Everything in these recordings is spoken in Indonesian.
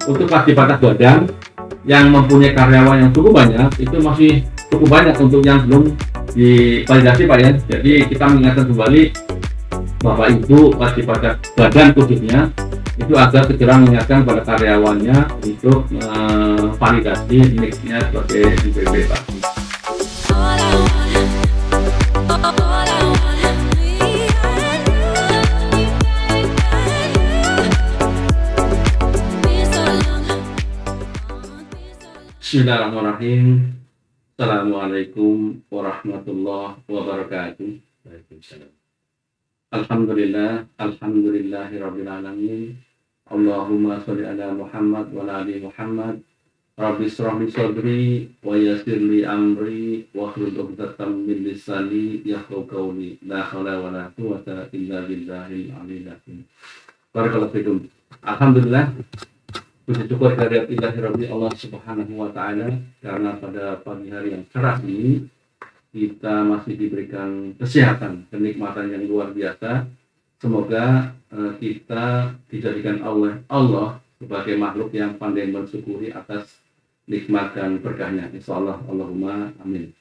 untuk wajib pajak badan yang mempunyai karyawan yang cukup banyak itu masih cukup banyak untuk yang belum divalidasi Pak ya. Jadi kita mengingatkan kembali Bapak Ibu wajib pajak badan khususnya itu agar segera mengingatkan pada karyawannya untuk validasi NIK-nya sebagai NPWP Pak. Bismillahirrahmanirrahim. Assalamualaikum warahmatullahi wabarakatuh. Alhamdulillahirabbil alamin. Allahumma sholli ala Muhammad wa ala ali Muhammad. Rabbi shrah li sadri wa yassir li amri wa hlul 'uqdatam min lisani yafqahu qawli. La haula wa la quwwata illa billahil aliyyil azim. Barakallahu fikum. Alhamdulillah. Puji syukur kehadirat ilahi Rabbi Allah Subhanahu wa Ta'ala, karena pada pagi hari yang cerah ini kita masih diberikan kesehatan, kenikmatan yang luar biasa. Semoga kita dijadikan oleh Allah sebagai makhluk yang pandai mensyukuri atas nikmat dan berkahnya. Insyaallah, Allahumma amin.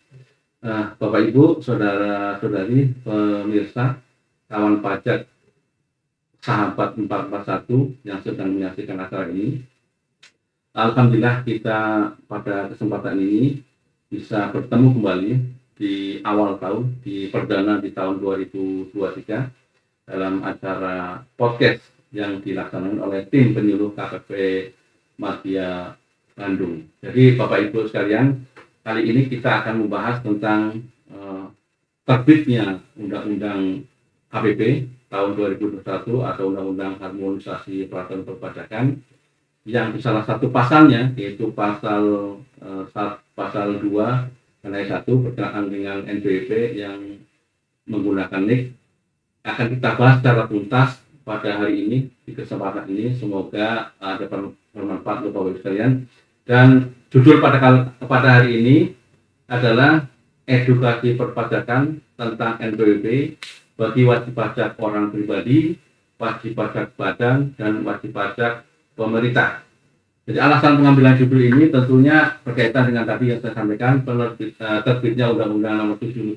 Bapak Ibu, saudara-saudari, pemirsa, kawan pajak sahabat 441 yang sedang menyaksikan acara ini, alhamdulillah kita pada kesempatan ini bisa bertemu kembali di awal tahun, di perdana di tahun 2023 dalam acara podcast yang dilaksanakan oleh tim penyuluh KPP Madya Bandung. Jadi Bapak Ibu sekalian, kali ini kita akan membahas tentang terbitnya Undang-Undang KPP tahun 2021 atau Undang-Undang Harmonisasi Peraturan Perpajakan, yang di salah satu pasalnya yaitu pasal 2 mengenai 1 berkenaan dengan NPWP yang menggunakan NIK akan kita bahas secara tuntas pada hari ini di kesempatan ini. Semoga ada bermanfaat untuk Bapak Ibu sekalian. Dan judul pada hari ini adalah edukasi perpajakan tentang NPWP bagi wajib pajak orang pribadi, wajib pajak badan, dan wajib pajak pemerintah. Jadi alasan pengambilan judul ini tentunya berkaitan dengan tadi yang saya sampaikan, terbitnya Undang-Undang Nomor 7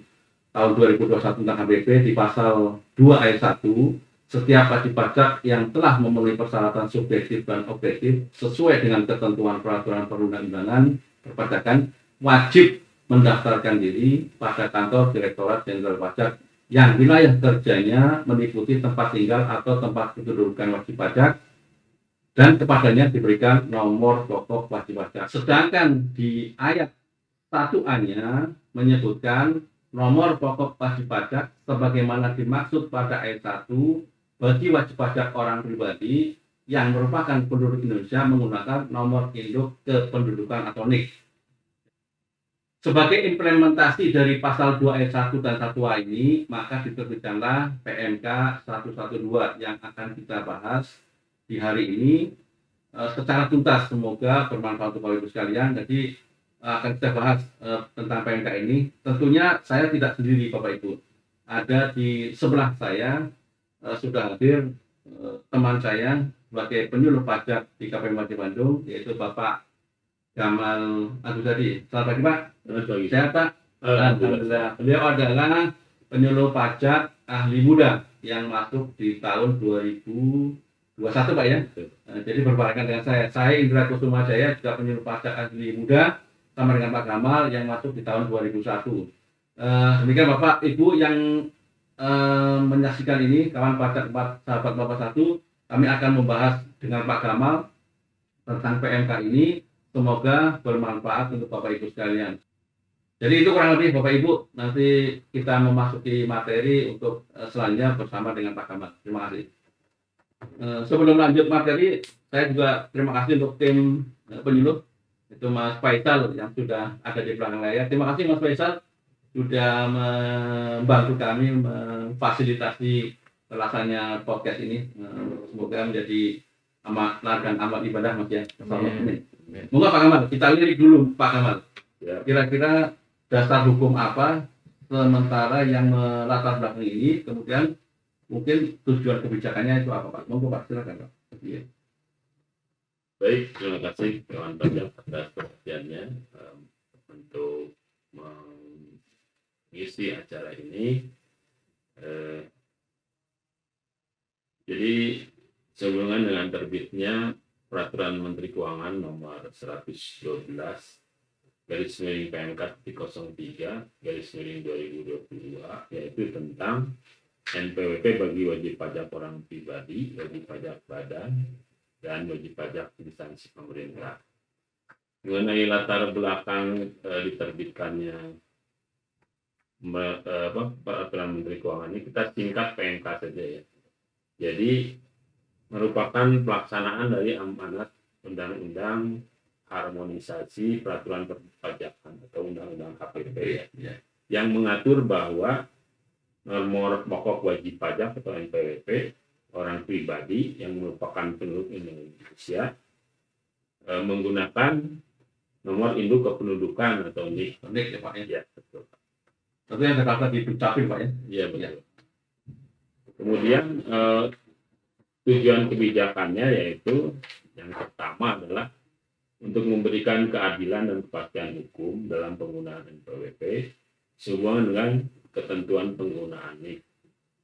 Tahun 2021 tentang KPP di pasal 2 ayat 1, setiap wajib pajak yang telah memenuhi persyaratan subjektif dan objektif sesuai dengan ketentuan peraturan perundang-undangan perpajakan wajib mendaftarkan diri pada kantor Direktorat Jenderal Pajak yang wilayah kerjanya meliputi tempat tinggal atau tempat kedudukan wajib pajak, dan kepadanya diberikan nomor pokok wajib pajak. Sedangkan di ayat 1A-nya menyebutkan nomor pokok wajib pajak sebagaimana dimaksud pada ayat 1 bagi wajib pajak orang pribadi yang merupakan penduduk Indonesia menggunakan nomor induk kependudukan atau NIK. Sebagai implementasi dari pasal 2 ayat 1 dan 1A ini, maka diterbitkanlah PMK 112 yang akan kita bahas di hari ini secara tuntas. Semoga bermanfaat untuk Bapak Ibu sekalian. Jadi akan kita bahas tentang PMK ini. Tentunya saya tidak sendiri Bapak Ibu. Ada di sebelah saya sudah hadir teman saya sebagai penyuluh pajak di KPP Madya Bandung, yaitu Bapak Gamal Agus Hadi. Selamat pagi Pak. Selamat pagi. Sehat Pak? Alhamdulillah. Beliau adalah penyuluh pajak ahli muda yang masuk di tahun 2021 Pak ya. Jadi berbarengan dengan saya Indra Kusuma Jaya, juga penyuluh pajak ahli muda sama dengan Pak Gamal yang masuk di tahun 2001. Demikian Bapak Ibu yang menyaksikan ini, kawan pajak sahabat Bapak 1, kami akan membahas dengan Pak Gamal tentang PMK ini. Semoga bermanfaat untuk Bapak Ibu sekalian. Jadi itu kurang lebih Bapak Ibu, nanti kita memasuki materi untuk selanjutnya bersama dengan Pak Gamal. Terima kasih. Sebelum lanjut materi, saya juga terima kasih untuk tim penyuluh, itu Mas Faisal yang sudah ada di belakang layar. Terima kasih Mas Faisal sudah membantu kami memfasilitasi terlaksananya podcast ini. Semoga menjadi amal dan amal ibadah Mas ya. Moga Pak Gamal, kita lirik dulu Pak Gamal. Kira-kira dasar hukum apa sementara yang melatar belakang ini, kemudian mungkin tujuan kebijakannya itu apa Pak? Monggo Pak, silakan Pak. Baik, terima kasih kawan pajak atas perhatiannya untuk mengisi acara ini. Jadi sehubungan dengan terbitnya Peraturan Menteri Keuangan Nomor 112 garis miring PMK 03 garis miring 2022, yaitu tentang NPWP bagi wajib pajak orang pribadi, wajib pajak badan, dan wajib pajak instansi pemerintah. Mengenai latar belakang diterbitkannya Peraturan Menteri Keuangan ini, kita singkat PMK saja ya. Jadi merupakan pelaksanaan dari amanat Undang-Undang Harmonisasi Peraturan Perpajakan atau Undang-Undang HPP ya, yang mengatur bahwa nomor pokok wajib pajak atau NPWP orang pribadi yang merupakan penduduk Indonesia menggunakan nomor induk kependudukan atau NIK. NIK ya Pak ya? Ya, betul. Tapi yang terdapat di Dukcapil Pak ya? Iya, betul. Ya. Kemudian tujuan kebijakannya yaitu yang pertama adalah untuk memberikan keadilan dan kepastian hukum dalam penggunaan NPWP sehubungan dengan ketentuan penggunaan NIK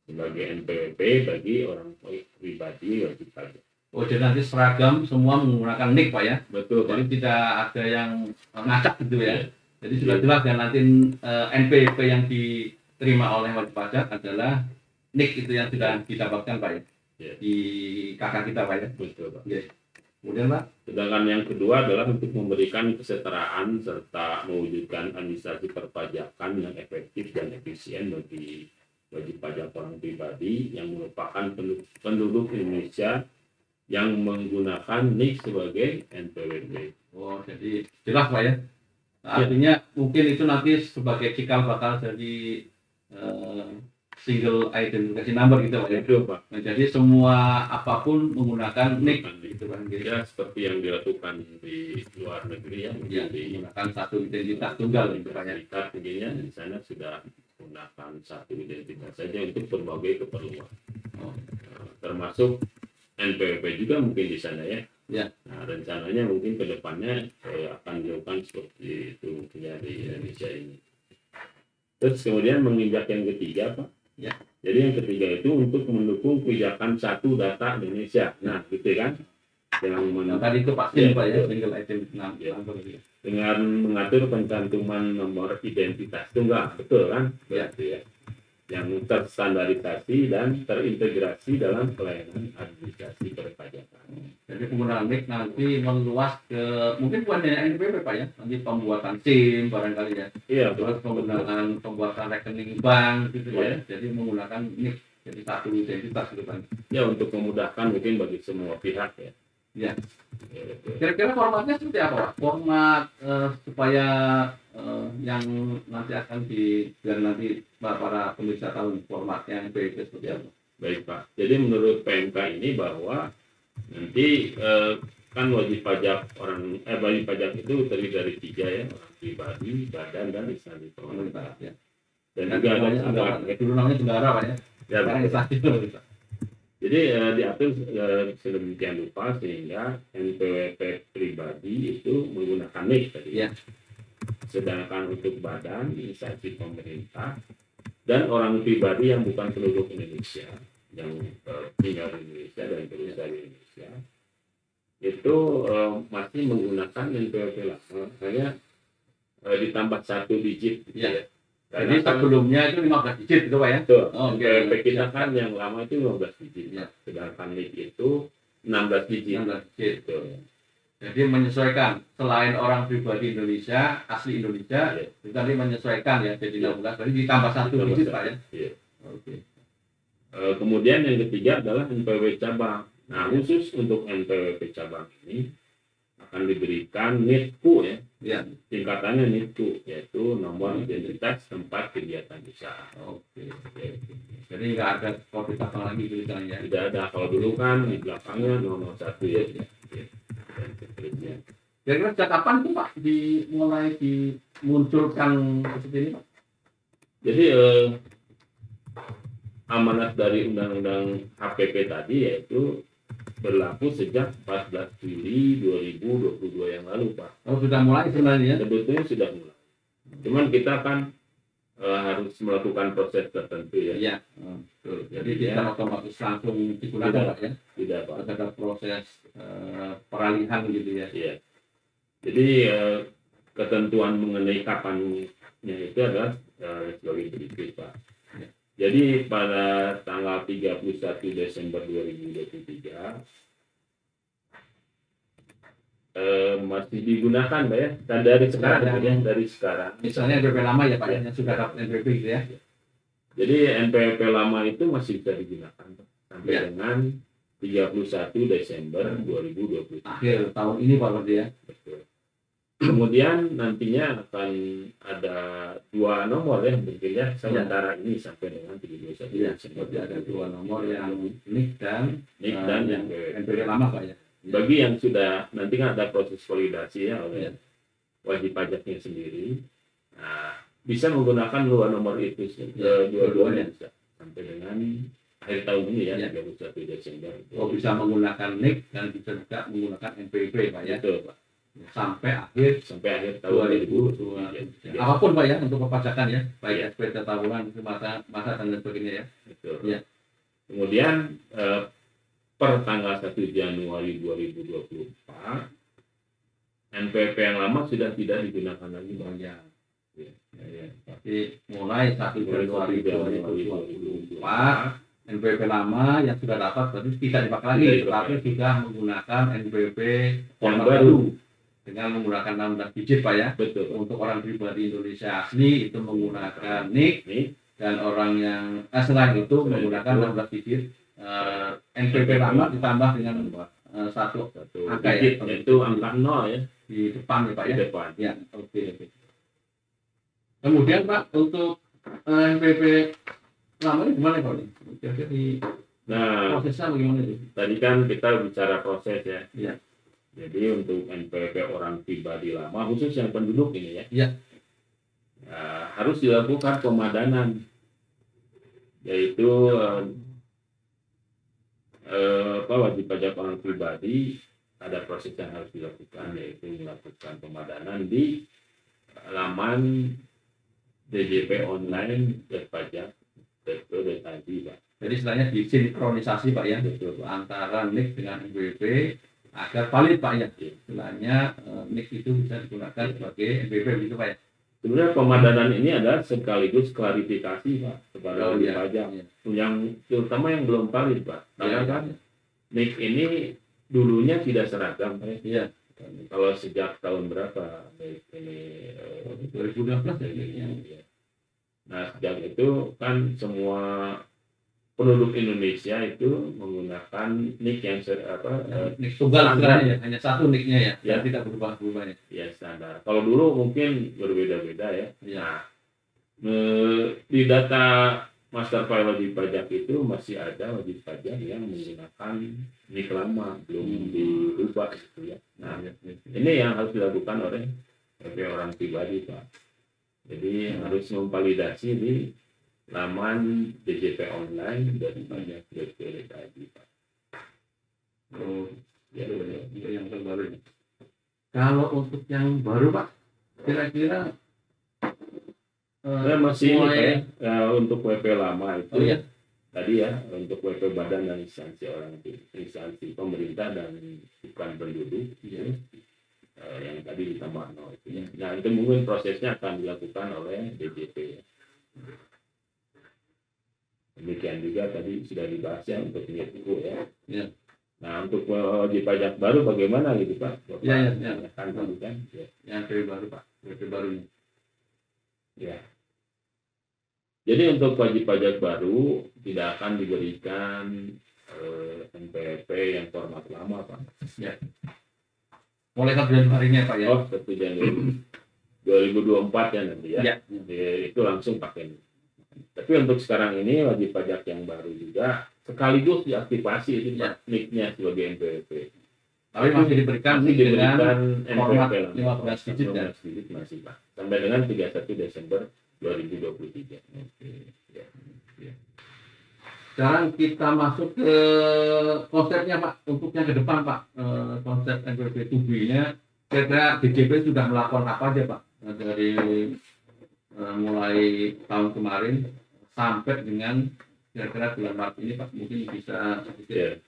sebagai NPWP bagi orang pribadi wajib pajak. Oh, jadi nanti seragam semua menggunakan NIK Pak ya? Betul. Jadi tidak ada yang ngacak gitu ya? Jadi sudah jelas ya nanti NPWP yang diterima oleh wajib pajak adalah NIK itu yang sudah didapatkan Pak ya? Di kakak kita Pak ya? Betul Pak. Yes. Kemudian Pak? Sedangkan yang kedua adalah untuk memberikan kesetaraan serta mewujudkan administrasi perpajakan yang efektif dan efisien bagi wajib pajak orang pribadi yang merupakan penduduk Indonesia yang menggunakan NIK sebagai NPWP. Oh, jadi jelas Pak ya? Artinya mungkin itu nanti sebagai cikal bakal jadi single identification number gitu Pak ya? Itu Pak. Nah, jadi semua apapun menggunakan NIK gitu kan? Ya, seperti yang dilakukan di luar negeri ya, menggunakan satu identitas tunggal gitu Pak ya? Tentunya di sana sudah menggunakan satu identitas saja untuk berbagai keperluan. Termasuk NPWP juga mungkin di sana ya. Ya. Nah, rencananya mungkin ke depannya akan dilakukan seperti itu ya di Indonesia ini. Terus kemudian menginjak yang ketiga Pak. Ya. Jadi yang ketiga itu untuk mendukung kebijakan satu data Indonesia. Nah, gitu kan? Yang tadi itu pasti Pak ya, single identity number. Dengan mengatur pencantuman nomor identitas tunggal, betul kan? Ya. Ya. Yang terstandarisasi dan terintegrasi dalam pelayanan administrasi perpajakan. Jadi penggunaan NIK nanti meluas ke mungkin bukan hanya NPWP Pak ya, nanti pembuatan SIM barangkali ya. Iya, terus penggunaan pembuatan rekening bank gitu ya. Jadi menggunakan NIK jadi satu identitas gitu kan. Ya, untuk memudahkan mungkin bagi semua pihak ya. Ya. Kira-kira formatnya seperti apa Pak? Format supaya yang nanti akan biar nanti para pemirsa tahu formatnya NPWP seperti apa. Baik Pak. Jadi menurut PMK ini bahwa nanti kan wajib pajak itu terdiri dari 3 ya, orang pribadi, badan, dan instansi pemerintah. Ya. Dan juga ada dulu namanya bendara Pak ya. Sekarang instansi pemerintah. Jadi diatur sedemikian rupa sehingga NPWP pribadi itu menggunakan NIK tadi. Ya. Sedangkan untuk badan, instansi pemerintah, dan orang pribadi yang bukan penduduk Indonesia, yang tinggal di Indonesia dan berusaha di Indonesia, itu masih menggunakan NPWP lama, hanya ditambah 1 digit. Gitu ya. Jadi sebelumnya itu 15 digit gitu Pak ya? Betul. NPWP kita kan yang lama itu 15 digit. Ya. Sedangkan NIK itu 16 digit. 16 digit. Betul. Jadi menyesuaikan selain orang pribadi Indonesia, asli Indonesia, kita nanti menyesuaikan ya jadi 16. Jadi ditambah 1 digit Pak ya? Iya. Oke. Kemudian yang ketiga adalah NPWP cabang. Nah, khusus untuk NPWP cabang ini akan diberikan NITKU ya. Ya, singkatannya NITKU, yaitu nomor identitas tempat kegiatan usaha. Oke. Jadi nggak ada kode cabang lagi gitu ya? Tidak ada. Kalau dulu kan di belakangnya nomor 1 ya. Kira-kira sejak kapan tuh Pak dimulai dimunculkan seperti ini Pak? Jadi amanat dari Undang-Undang HPP tadi yaitu berlaku sejak 14 Juli 2022 yang lalu, Pak. Oh, sudah mulai sebenarnya. Sebetulnya sudah mulai. Cuman kita kan harus melakukan proses tertentu ya. Iya. Betul. Jadi tidak otomatis langsung digunakan Pak ya. Tidak, Pak. Ada proses peralihan gitu ya. Iya. Jadi ketentuan mengenai kapannya itu adalah sebagai berikut, Pak. Ya. Jadi pada tanggal 31 Desember 2023 masih digunakan, Pak ya. Dan dari sekarang, dari sekarang. Misalnya NPWP lama ya Pak yang sudah dapat NPWP gitu ya. Jadi NPWP lama itu masih bisa digunakan sampai dengan 31 Desember 2023. Akhir tahun ini Pak berarti ya. Betul. Kemudian nantinya akan ada 2 nomor ya mungkin ya sementara ini sampai dengan 31 Desember. Berarti ada 2 nomor yang NIK dan yang NPWP lama Pak ya. Bagi yang sudah nanti kan ada proses validasi ya oleh wajib pajaknya sendiri. Nah, bisa menggunakan 2 nomor itu dua-duanya bisa sampai dengan akhir tahun ini ya 31 Desember. Oh, bisa menggunakan NIK dan bisa juga menggunakan NPWP Pak ya. Betul, Pak. Sampai akhir tahun 2023. Apapun Pak ya untuk perpajakan ya, baik SPT tahunan, masa dan sebagainya ya. Betul. Ya. Kemudian per tanggal 1 Januari 2024 NPWP yang lama sudah tidak digunakan lagi, Bang. Ya. Tapi mulai 1 Januari 2024 NPWP lama yang sudah dapat berarti tidak dipakai lagi, tetapi sudah menggunakan NPWP yang baru dengan menggunakan 16 digit Pak ya. Betul. Untuk orang pribadi Indonesia asli itu menggunakan NIK dan orang yang selain itu menggunakan 16 digit NPWP lama ditambah dengan satu angka digit, ya, yaitu angka 0 ya di depan ya Pak ya. Di depan. Ya, oke. Kemudian Pak untuk NPWP lama ini gimana Pak? Kira-kira prosesnya bagaimana itu? Tadi kan kita bicara proses ya. Iya. Jadi untuk NPWP orang pribadi lama khusus yang penduduk ini ya. Iya. Harus dilakukan pemadanan, yaitu wajib pajak orang pribadi ada proses yang harus dilakukan, yaitu melakukan pemadanan di laman DJP online pajak.go.id Pak. Jadi istilahnya disinkronisasi Pak ya. Betul. Antara NIK dengan NPWP agar valid Pak ya. Istilahnya NIK itu bisa digunakan sebagai NPWP gitu Pak ya. Sebenarnya pemadanan ini adalah sekaligus klarifikasi Pak kepada wajib pajak yang terutama yang belum valid Pak. Karena kan NIK ini dulunya tidak seragam Pak. Iya. Kalau sejak tahun berapa NIK ini 2016 ya. Nah sejak itu kan semua penduduk Indonesia itu menggunakan NIK yang NIK tunggal ya, hanya satu NIK-nya ya, tidak berubah-ubah ya. Ya standar. Kalau dulu mungkin berbeda-beda ya. Nah, di data master file wajib pajak itu masih ada wajib pajak yang menggunakan NIK lama, belum dirubah gitu ya. Nah, ini yang harus dilakukan oleh orang pribadi Pak. Jadi harus memvalidasi di laman DJP online dari pajak.go.id Pak. Oh, ya yang terbaru. Kalau untuk yang baru Pak, kira-kira masih ini untuk WP lama itu tadi ya untuk WP badan dan instansi pemerintah dan bukan penduduk yang tadi ditambah 0 itu ya. Nah itu mungkin prosesnya akan dilakukan oleh DJP ya. Demikian juga tadi sudah dibahas ya untuk NIK ya. Nah untuk wajib pajak baru bagaimana gitu Pak? Iya. Kan kan yang baru Pak, barunya. Ya. Jadi untuk wajib pajak baru tidak akan diberikan NPWP yang format lama Pak. Ya. Mulai 1 Januari-nya Pak ya. Oh 1 Januari 2024 ya nanti ya. Itu langsung pakai. Tapi untuk sekarang ini wajib pajak yang baru juga sekaligus diaktifasi itu NIK-nya sebagai NPWP. Tapi masih diberikan dengan format 15 digit masih Pak. Sampai dengan 31 Desember 2023. Sekarang kita masuk ke konsepnya Pak, untuk yang ke depan Pak. Konsep NPWP 2B-nya, kira-kira DJP sudah melakukan apa aja Pak? Dari mulai tahun kemarin sampai dengan kira-kira bulan Maret ini Pak, mungkin bisa sedikit. Ya.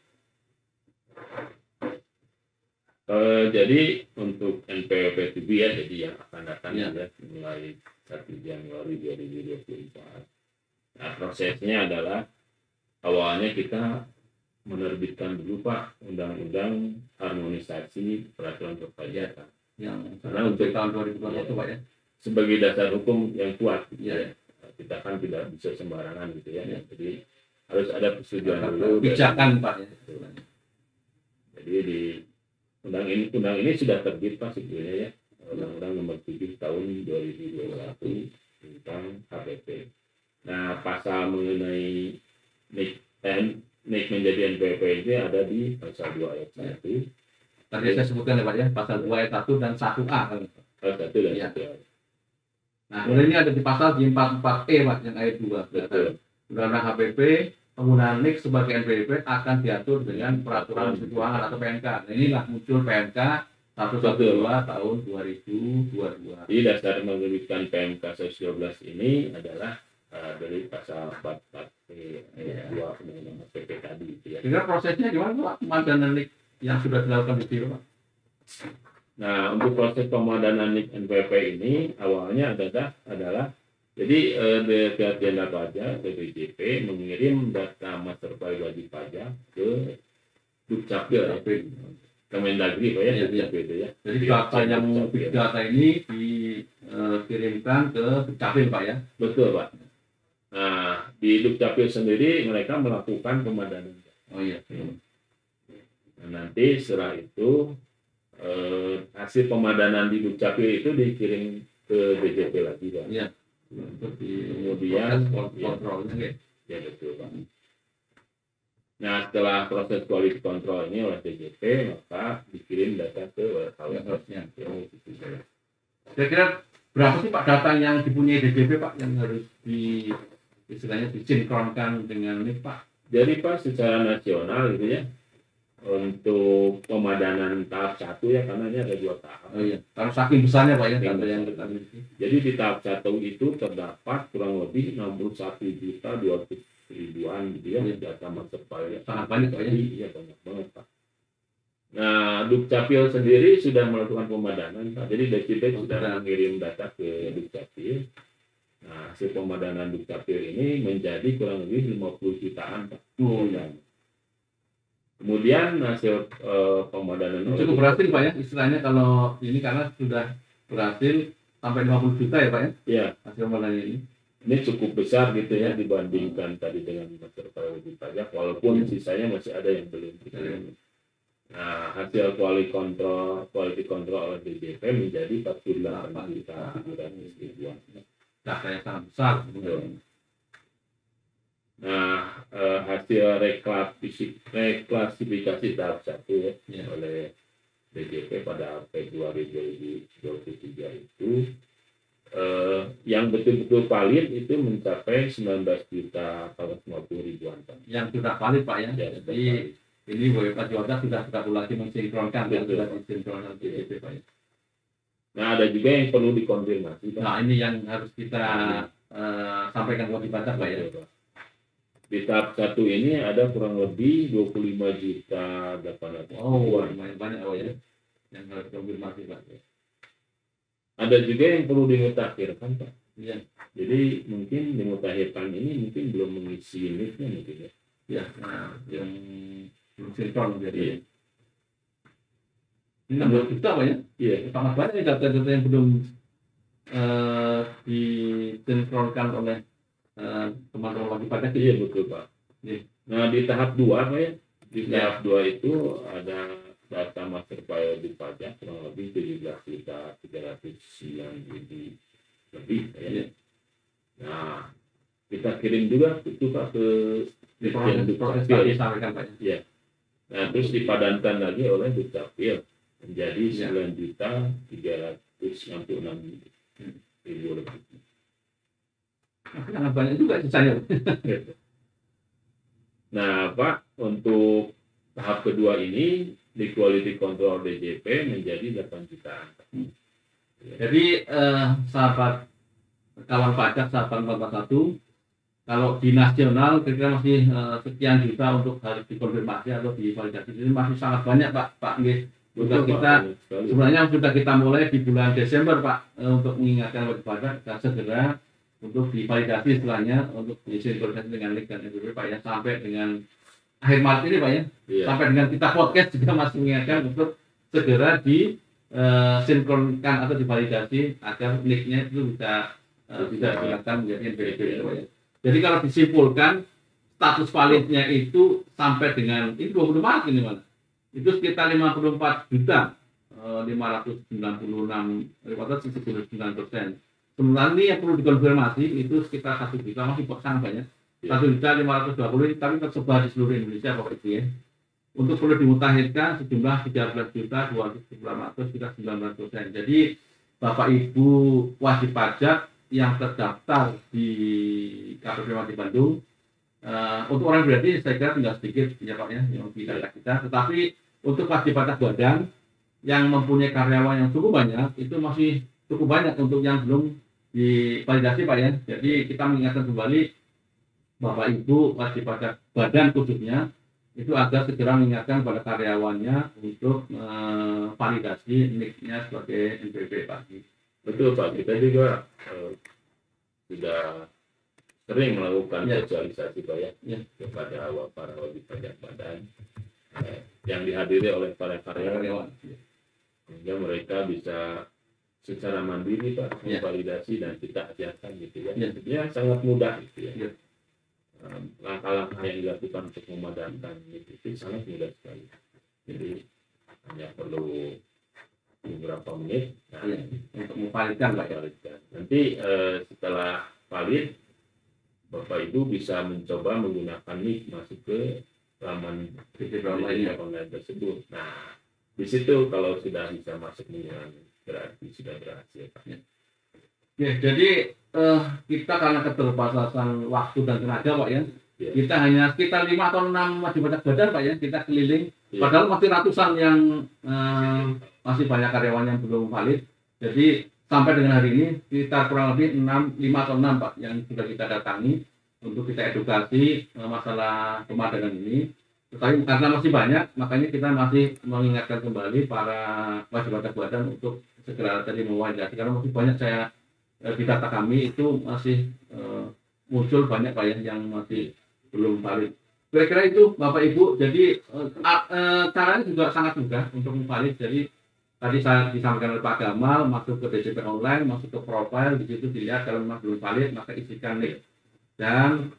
Jadi untuk NPWP 2B ya, jadi yang akan datang ya, mulai 1 Januari 2024. Nah, prosesnya adalah awalnya kita menerbitkan dulu Pak Undang-Undang Harmonisasi Peraturan Perpajakan. Yang Karena untuk tahun 2021 Pak ya. Sebagai dasar hukum yang kuat gitu Ya. Kita kan tidak bisa sembarangan gitu ya. Ya. Jadi harus ada persetujuan dulu. Kebijakan Pak ya. Jadi di undang ini sudah terbit Pak sebetulnya ya. Undang-Undang Nomor 7 Tahun 2021 tentang HPP. Nah, pasal mengenai NIK menjadi NPWP ini ada di pasal 2 ayat 1. Tadi saya sebutkan ya Pak ya, pasal 2 ayat 1 dan 1A kan. Pasal 1 dan Ya. 1A. Nah, kemudian ini ada di pasal 44E Pak, yang ayat 2. Betul. Undang-Undang HPP, penggunaan NIK sebagai NPWP akan diatur dengan peraturan Menteri Keuangan atau PMK. Nah, inilah muncul PMK 112 tahun 2022. Jadi dasar menerbitkan PMK 112 ini adalah dari pasal 44 ayat 2 Undang-Undang HPP tadi gitu ya. Kira prosesnya gimana Pak? Pemadanan NIK yang sudah dilakukan di Biro Pak? Nah, untuk proses pemadanan NIK NPWP ini awalnya adalah jadi pihak Jenderal Pajak DJP mengirim data master file wajib pajak ke Dukcapil ya. Kemendagri Pak ya, Dukcapil itu ya. Jadi data yang big data ini dikirimkan ke Dukcapil Pak ya? Betul Pak. Nah, di Dukcapil sendiri mereka melakukan pemadanan. Oh iya. Nah, nanti setelah itu hasil pemadanan di Dukcapil itu dikirim ke DJP lagi Pak. Iya. Kemudian kontrolnya ya betul Pak. Nah, setelah proses quality control ini oleh DJP, maka dikirim data ke warehouse-nya. Kira-kira berapa sih Pak data yang dipunyai DJP Pak yang harus istilahnya disinkronkan dengan NIK Pak? Jadi Pak secara nasional gitu ya, untuk pemadanan tahap 1 ya, karena ini ada 2 tahap. Oh iya, kalau saking besarnya Pak ya data yang kita miliki. Jadi di tahap 1 itu terdapat kurang lebih 61.200.000-an gitu ya, data master file. Sangat banyak Pak ya? Iya, banyak banget Pak. Nah, Dukcapil sendiri sudah melakukan pemadanan Pak. Jadi DJP sudah mengirim data ke Dukcapil. Nah, hasil pemadanan Dukcapil ini menjadi kurang lebih 50 jutaan Pak. Kemudian hasil pemadanan cukup berhasil Pak ya, istilahnya kalau ini karena sudah berhasil sampai 50 juta ya Pak ya? Iya. Hasil pemadanan ini. Ini cukup besar gitu ya dibandingkan tadi dengan master file wajib pajak, walaupun sisanya masih ada yang belum. Nah, hasil quality control oleh DJP menjadi 48.700.000-an. Data yang sangat besar. Nah, hasil reklasifikasi tahap 1 oleh DJP pada Februari 2023 itu yang betul-betul valid itu mencapai 19.450.000-an. Yang sudah valid Pak ya. Jadi ini WFH Juanda sudah lagi mensinkronkan dan sudah disinkronkan DJP Pak ya. Nah, ada juga yang perlu dikonfirmasi Pak. Nah, ini yang harus kita sampaikan wajib pajak Pak ya. Di tahap 1 ini ada kurang lebih 25.800.000. Oh, lumayan banyak ya yang harus konfirmasi Pak. Ada juga yang perlu dimutakhirkan Pak. Iya. Jadi mungkin dimutakhirkan ini mungkin belum mengisi NIK-nya mungkin ya. Ya, yang belum sinkron jadi. Ini 60 juta Pak ya? Iya. Sangat banyak data-data yang belum disinkronkan oleh teman-teman wajib pajak. Iya betul Pak. Nah di tahap 2 Pak ya, di tahap 2 itu ada data master file wajib pajak kurang lebih 17.309.000 lebih ya. Nah kita kirim juga itu Pak ke proses tadi sampaikan Pak ya. Nah terus dipadankan lagi oleh Dukcapil menjadi 9.366.000 lebih. Sangat banyak juga sisanya. Nah, Pak, untuk tahap kedua ini di quality control DJP menjadi 8 jutaan. Jadi sahabat kawan pajak sahabat 441, kalau di nasional kira-kira masih sekian juta untuk harus dikonfirmasi atau divalidasi. Ini masih sangat banyak Pak Nggih. Sudah kita sebenarnya sudah kita mulai di bulan Desember Pak untuk mengingatkan wajib pajak dan segera untuk divalidasi istilahnya untuk disinkronisasi dengan NIK dan NPWP Pak ya, sampai dengan akhir Maret ini Pak ya. Iya. Sampai dengan kita podcast juga masih mengingatkan untuk segera sinkronkan atau divalidasi agar NIK-nya itu bisa digunakan menjadi NPWP Pak ya. Jadi kalau disimpulkan status validnya itu sampai dengan ini 20 Maret ini Mas. Itu sekitar 54 juta 596,579%. Sementara ini yang perlu dikonfirmasi itu sekitar 1 juta, masih sangat banyak. 1.520.000 tapi tersebar di seluruh Indonesia Bapak Ibu ya. Untuk perlu dimutakhirkan sejumlah 13.200.900 sekitar 19%. Jadi Bapak Ibu wajib pajak yang terdaftar di KPP Wajib Bandung, untuk orang pribadi saya kira tinggal sedikit ya Pak ya yang di daerah kita. Tetapi untuk wajib pajak badan yang mempunyai karyawan yang cukup banyak itu masih cukup banyak untuk yang belum divalidasi Pak ya. Jadi kita mengingatkan kembali Bapak Ibu wajib pajak badan khususnya itu agar segera mengingatkan pada karyawannya untuk validasi NIK-nya sebagai NPWP Pak. Betul Pak, kita juga sudah sering melakukan sosialisasi Pak ya, kepada para wajib pajak badan yang dihadiri oleh para karyawan, sehingga mereka bisa secara mandiri Pak memvalidasi dan kita ajarkan gitu ya. Ya sangat mudah gitu ya. Langkah-langkah yang dilakukan untuk memadamkan itu sangat mudah sekali. Jadi hanya perlu beberapa menit untuk memvalidkan Pak ya. Nanti setelah valid Bapak Ibu bisa mencoba menggunakan NIK masuk ke laman online tersebut. Nah, di situ kalau sudah bisa masuk menggunakan berarti sudah berhasil Pak. Ya, jadi kita karena keterbatasan waktu dan tenaga Pak ya. Kita hanya sekitar 5 atau 6 wajib pajak badan Pak ya, kita keliling. Padahal masih ratusan yang masih banyak karyawan yang belum valid. Jadi sampai dengan hari ini kita kurang lebih 5 atau 6 Pak yang sudah kita datangi untuk kita edukasi masalah pemadanan ini. Tetapi karena masih banyak, makanya kita masih mengingatkan kembali para wajib pajak badan untuk segera tadi mewajarkan. Karena masih banyak di data kami itu masih muncul banyak Pak ya yang masih belum valid. Kira-kira itu Bapak Ibu. Jadi caranya juga sangat mudah untuk valid. Jadi tadi saya disampaikan oleh Pak Gamal, masuk ke DJP online, masuk ke profile, di situ dilihat kalau memang belum valid maka isikan NIK dan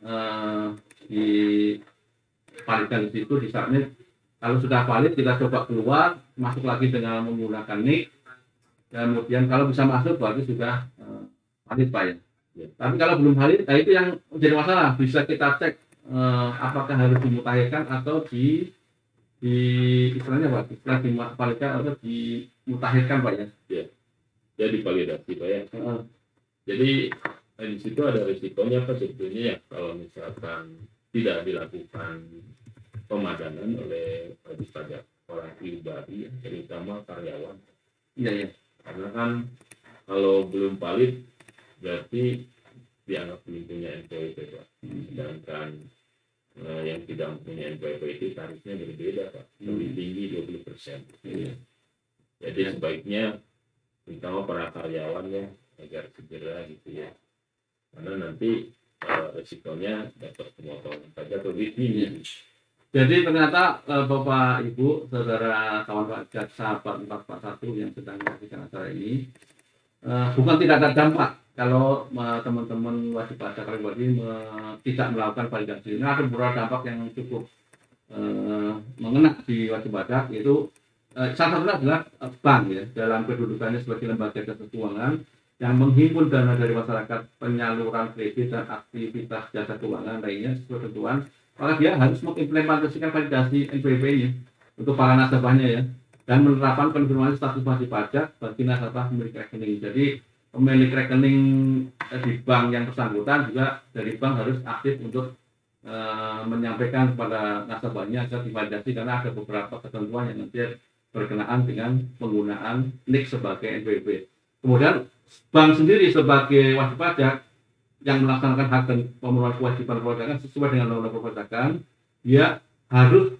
divalidkan di situ, disubmit. Kalau sudah valid kita coba keluar, masuk lagi dengan menggunakan NIK. Kemudian kalau bisa masuk berarti sudah valid Pak ya. Tapi kalau belum valid, nah itu yang menjadi masalah. Bisa kita cek apakah harus dimutakhirkan atau istilahnya Pak, istilah divalidkan atau dimutakhirkan Pak ya. Ya divalidasi Pak ya. Jadi di situ ada risikonya Pak sebetulnya ya kalau misalkan tidak dilakukan pemadanan oleh wajib pajak orang pribadi, terutama karyawan. Iya. Karena kan kalau belum valid berarti dianggap belum punya NPWP Pak. Sedangkan yang tidak mempunyai NPWP itu tarifnya berbeda Pak, lebih tinggi 20%. Jadi sebaiknya terutama para karyawan ya agar segera gitu ya, karena nanti resikonya dapat pemotongan pajak lebih tinggi. Jadi ternyata Bapak Ibu saudara kawan pajak sahabat 441 yang sedang menyaksikan acara ini, bukan tidak ada dampak kalau teman-teman wajib pajak pribadi tidak melakukan validasi. Ini ada beberapa dampak yang cukup mengena di wajib pajak, yaitu salah satunya adalah bank ya, dalam kedudukannya sebagai lembaga jasa keuangan yang menghimpun dana dari masyarakat, penyaluran kredit dan aktivitas jasa keuangan lainnya sesuai ketentuan, maka dia harus mengimplementasikan validasi NPWP-nya untuk para nasabahnya ya, dan menerapkan konfirmasi status wajib pajak bagi nasabah pemilik rekening. Jadi pemilik rekening di bank yang bersangkutan juga dari bank harus aktif untuk menyampaikan kepada nasabahnya agar divalidasi, karena ada beberapa ketentuan yang nanti berkenaan dengan penggunaan NIK sebagai NPWP. Kemudian bank sendiri sebagai wajib pajak yang melaksanakan hak dan pemenuhan kewajiban perpajakan sesuai dengan undang-undang perpajakan, dia harus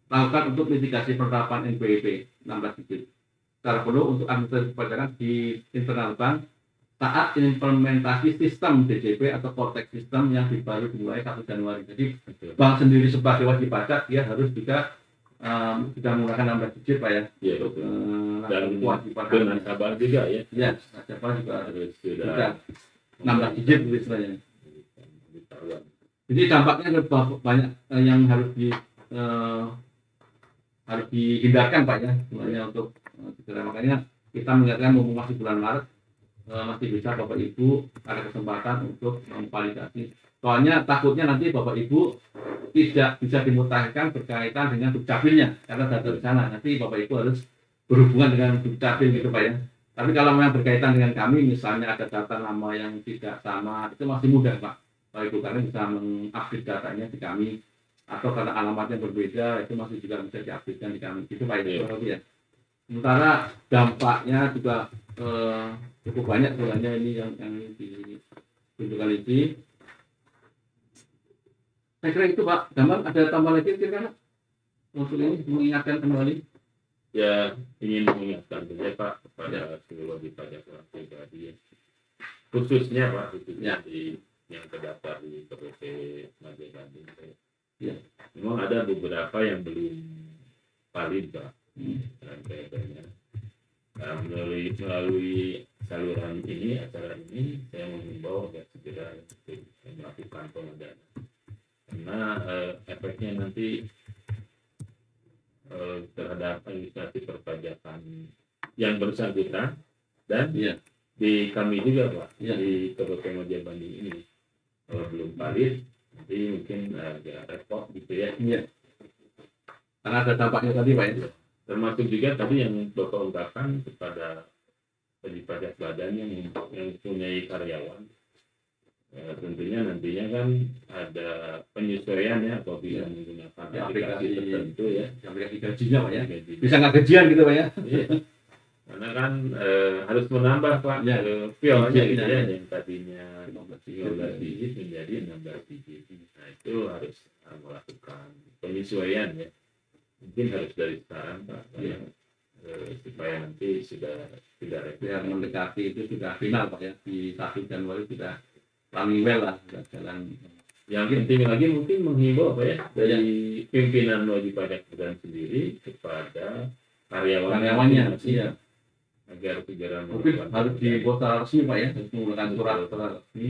lakukan untuk mitigasi penerapan NPWP 16 digit secara penuh untuk administrasi perpajakan di internal bank saat implementasi sistem DJP atau Cortex sistem yang baru dimulai 1 Januari. Jadi bank sendiri sebagai wajib pajak dia harus juga sudah menggunakan 16 digit Pak ya. Iya betul. Dan kewajiban nasabah juga ya. Ya, nasabah juga Harus sudah sudah 16 digit istilahnya. Jadi dampaknya ada banyak yang harus dihindarkan Pak ya, sebenarnya untuk segera. Makanya kita mengingatkan mumpung masih bulan Maret, masih bisa Bapak Ibu ada kesempatan untuk memvalidasi. Soalnya takutnya nanti Bapak Ibu tidak bisa dimutakhirkan berkaitan dengan dukcapilnya karena data di sana. Nanti Bapak Ibu harus berhubungan dengan dukcapil gitu Pak ya. Tapi kalau memang berkaitan dengan kami, misalnya ada data nama yang tidak sama, itu masih mudah Pak Ibu, karena bisa mengupdate datanya di kami. Atau karena alamatnya berbeda, itu masih juga bisa diupdate di kami. Gitu Pak ya. Sementara dampaknya juga cukup banyak sebenarnya ini yang ditunjukkan ini. Saya kira itu Pak. Gampang ada tambah lagi kira-kira untuk ini mengingatkan kembali. Ya, ingin mengingatkan saja Pak kepada seluruh wajib pajak orang pribadi, khususnya Pak, khususnya di yang terdaftar di KPP Madya Bandung. Ya, memang ada beberapa yang belum valid Pak, dan kayaknya melalui saluran ini, acara ini, saya mengimbau agar segera melakukan pengadaan, karena efeknya nanti terhadap administrasi perpajakan yang bersangkutan dan di kami juga Pak, di KPP Madya Bandung ini kalau belum valid nanti mungkin agak repot gitu ya. Karena ada dampaknya tadi Pak ya. Termasuk juga tadi yang Bapak ungkapkan kepada wajib pajak badan yang mempunyai karyawan. Tentunya nantinya kan ada penyesuaian ya apabila menggunakan aplikasi tertentu ya. Aplikasi gajinya Pak ya. Bisa nggak gajian gitu Pak ya. Iya. Karena kan harus menambah Pak fee-nya gitu ya, yang tadinya 15 digit menjadi 16 digit. Nah itu harus melakukan penyesuaian ya. Mungkin harus dari sekarang Pak, supaya nanti sudah tidak biar mendekati itu sudah final Pak ya, di 1 Januari sudah running well lah, sudah jalan. Yang penting lagi mungkin menghimbau Pak ya dari pimpinan wajib pajak badan sendiri kepada karyawannya agar segera mungkin harus dibuat secara resmi Pak ya, harus menggunakan surat resmi.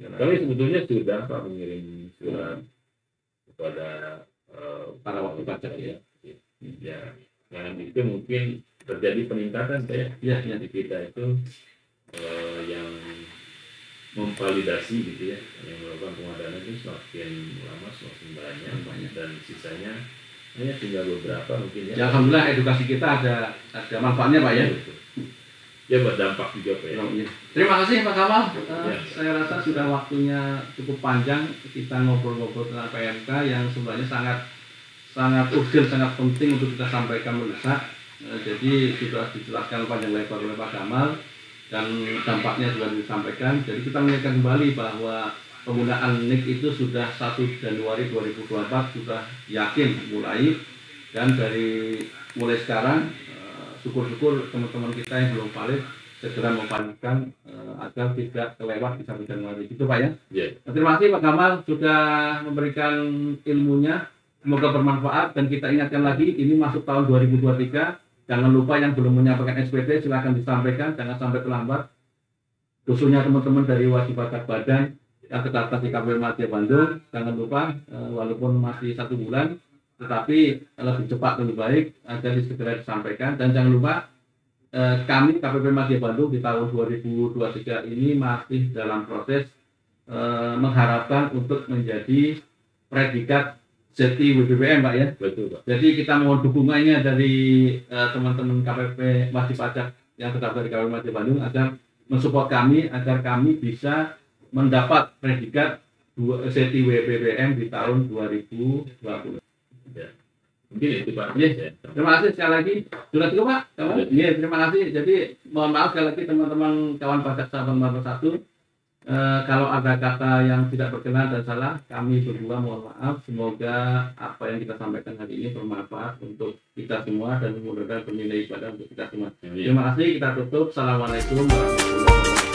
Kami sebetulnya sudah Pak mengirim surat kepada para wajib pajak ya. Dengan itu mungkin terjadi peningkatan ya di kita itu yang memvalidasi gitu ya, yang melakukan pengadaan itu semakin lama semakin banyak dan sisanya hanya tinggal beberapa mungkin ya. Alhamdulillah edukasi kita ada manfaatnya Pak ya. Ya berdampak juga Pak ya. Terima kasih Pak Kamal. Saya rasa sudah waktunya cukup panjang kita ngobrol-ngobrol tentang PMK yang sebenarnya sangat urgent, sangat penting untuk kita sampaikan mendesak. Jadi sudah dijelaskan panjang lebar oleh Pak Kamal dan dampaknya juga disampaikan. Jadi kita mengingatkan kembali bahwa penggunaan NIK itu sudah 1 Januari 2024 sudah yakin mulai, dan dari mulai sekarang syukur-syukur teman-teman kita yang belum valid segera memvalidkan agar tidak kelewat di 1 Januari itu Pak ya. Terima kasih Pak Kamal sudah memberikan ilmunya, semoga bermanfaat, dan kita ingatkan lagi ini masuk tahun 2023. Jangan lupa yang belum menyampaikan SPT silakan disampaikan, jangan sampai terlambat. Khususnya teman-teman dari wajib pajak badan yang terdaftar di KPP Madya Bandung, jangan lupa walaupun masih 1 bulan, tetapi lebih cepat lebih baik agar segera disampaikan. Dan jangan lupa kami KPP Madya Bandung di tahun 2023 ini masih dalam proses mengharapkan untuk menjadi predikat Seti WBBM Pak ya. Betul Pak. Jadi kita mohon dukungannya dari teman-teman KPP wajib pajak yang terdaftar di KPP Madya Bandung agar mensupport kami agar kami bisa mendapat predikat CTW BBM di tahun 2020. Ya. Mungkin itu Pak. Yes, ya. Terima kasih sekali lagi. Sudah cukup Pak? Iya, terima kasih. Jadi mohon maaf sekali lagi teman-teman kawan pajak sahabat nomor 1. Kalau ada kata yang tidak berkenan dan salah, kami berdua mohon maaf. Semoga apa yang kita sampaikan hari ini bermanfaat untuk kita semua dan mudah-mudahan bernilai ibadah untuk kita semua. Terima kasih. Kita tutup. Assalamualaikum warahmatullahi wabarakatuh.